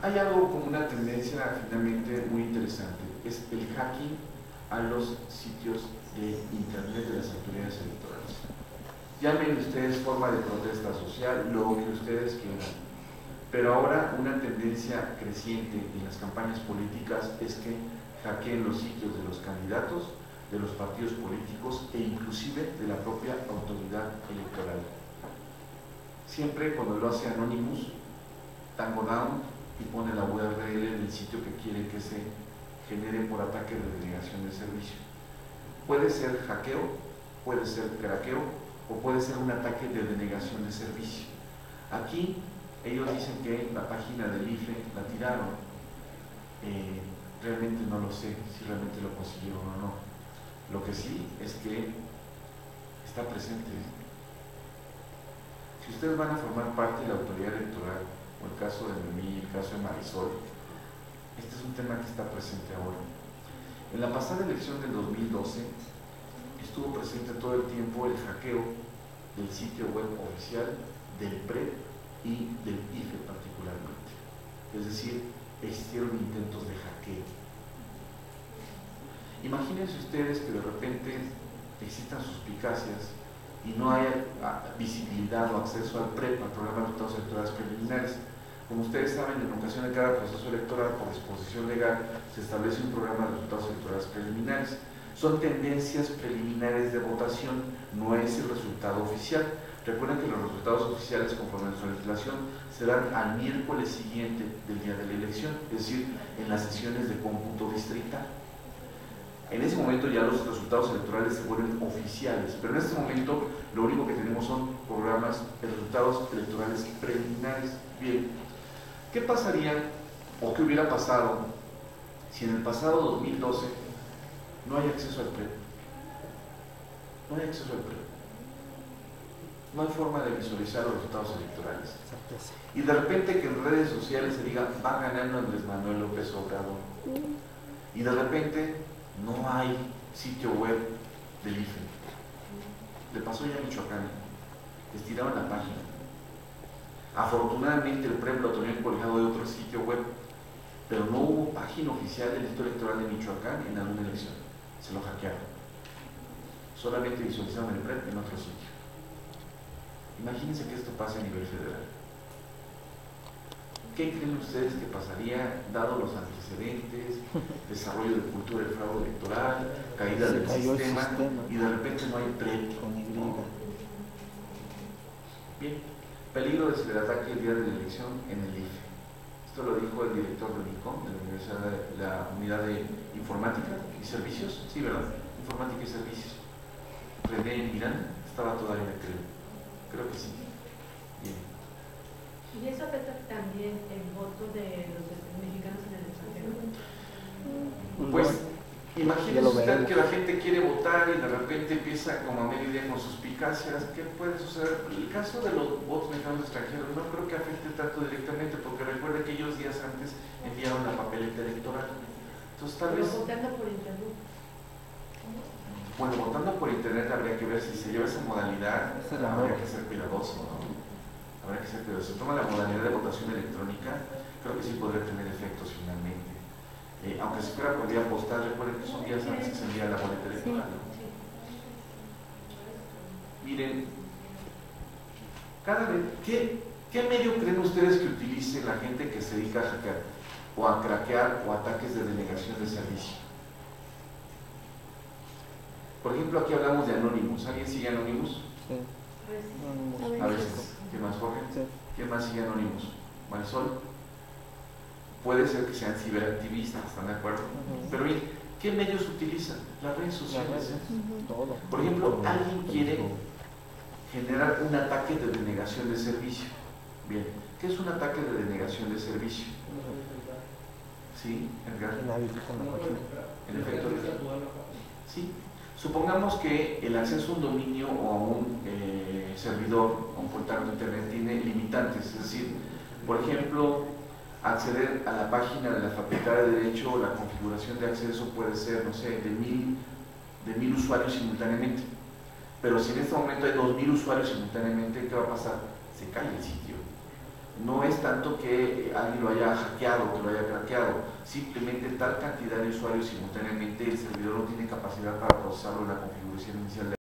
hay algo como una tendencia finalmente muy interesante, es el hacking a los sitios de internet de las autoridades electorales. Llamen ustedes forma de protesta social, lo que ustedes quieran, pero ahora una tendencia creciente en las campañas políticas es que hackeen los sitios de los candidatos, de los partidos políticos e inclusive de la propia autoridad electoral. Siempre cuando lo hace Anonymous, Tango Down, y pone la URL del sitio que quiere que se genere por ataque de denegación de servicio. Puede ser hackeo, puede ser craqueo o puede ser un ataque de denegación de servicio. Aquí ellos dicen que la página del IFE la tiraron. Realmente no lo sé si realmente lo consiguieron o no. Lo que sí es que está presente. Si ustedes van a formar parte de la autoridad electoral, o el caso de Noemí, el caso de Marisol, este es un tema que está presente ahora. En la pasada elección del 2012 estuvo presente todo el tiempo el hackeo del sitio web oficial, del PRE y del IFE particularmente. Es decir, existieron intentos de hackeo. Imagínense ustedes que de repente existan suspicacias y no haya visibilidad o acceso al PREP, al programa de resultados electorales preliminares. Como ustedes saben, en ocasión de cada proceso electoral, por disposición legal, se establece un programa de resultados electorales preliminares. Son tendencias preliminares de votación, no es el resultado oficial. Recuerden que los resultados oficiales, conforme a su legislación, se dan al miércoles siguiente del día de la elección, es decir, en las sesiones de cómputo distrital. En ese momento ya los resultados electorales se vuelven oficiales, pero en este momento lo único que tenemos son programas de resultados electorales preliminares. Bien, ¿qué pasaría o qué hubiera pasado si en el pasado 2012 no hay acceso al PREP? No hay acceso al PREP. No hay forma de visualizar los resultados electorales. Y de repente que en redes sociales se diga, va ganando Andrés Manuel López Obrador. Y de repente no hay sitio web del IFE. Le pasó ya a Michoacán. Les tiraban la página. Afortunadamente el PREP lo tenían colgado de otro sitio web, pero no hubo página oficial del Instituto Electoral de Michoacán en alguna elección. Se lo hackearon. Solamente visualizaron el PREP en otro sitio. Imagínense que esto pase a nivel federal. ¿Qué creen ustedes que pasaría, dado los antecedentes, desarrollo de cultura del fraude electoral, caída del sistema, y de repente no hay PREP? Bien, peligro de ciberataque el día de la elección en el IFE. Esto lo dijo el director del ICOM, de la Universidad de la Unidad de Informática y Servicios, sí, ¿verdad? Informática y Servicios. René Mirán estaba todavía, creo que sí. Bien. ¿Y eso afecta también el voto de los mexicanos en el extranjero? Pues imagínese usted que la gente quiere votar y de repente empieza como a medio día con suspicacias. ¿Qué puede suceder? El caso de los votos mexicanos extranjeros no creo que afecte tanto directamente, porque recuerde que ellos días antes enviaron la papeleta electoral. Entonces tal vez... votando por internet. Bueno, votando por internet habría que ver si se lleva esa modalidad, habría que ser cuidadoso, ¿no? Habrá que ser cuidadoso. Si toma la modalidad de votación electrónica, creo que sí podría tener efectos finalmente. Aunque si fuera por día postal, recuerden que son días antes que se envía la boleta electoral, ¿no? Miren, ¿qué medio creen ustedes que utilice la gente que se dedica a hackear o a craquear o ataques de denegación de servicio? Por ejemplo, aquí hablamos de Anonymous. ¿Alguien sigue Anonymous? Sí. A veces. ¿Qué más, Jorge? Sí. ¿Quién más sigue Anonymous? Marisol. Puede ser que sean ciberactivistas, ¿están de acuerdo? Pero bien, ¿qué medios utilizan? Las redes sociales. Todo. Por ejemplo, alguien quiere generar un ataque de denegación de servicio. Bien, ¿qué es un ataque de denegación de servicio? ¿Sí, Edgar? En efecto, sí. Supongamos que el acceso a un dominio o a un servidor, a un portal de internet tiene limitantes, es decir, por ejemplo, acceder a la página de la Facultad de Derecho, la configuración de acceso puede ser, no sé, de 1000 usuarios simultáneamente. Pero si en este momento hay 2000 usuarios simultáneamente, ¿qué va a pasar? Se cae el sitio. No es tanto que alguien lo haya hackeado, que lo haya craqueado, simplemente tal cantidad de usuarios simultáneamente el servidor no tiene capacidad para procesarlo en la configuración inicial de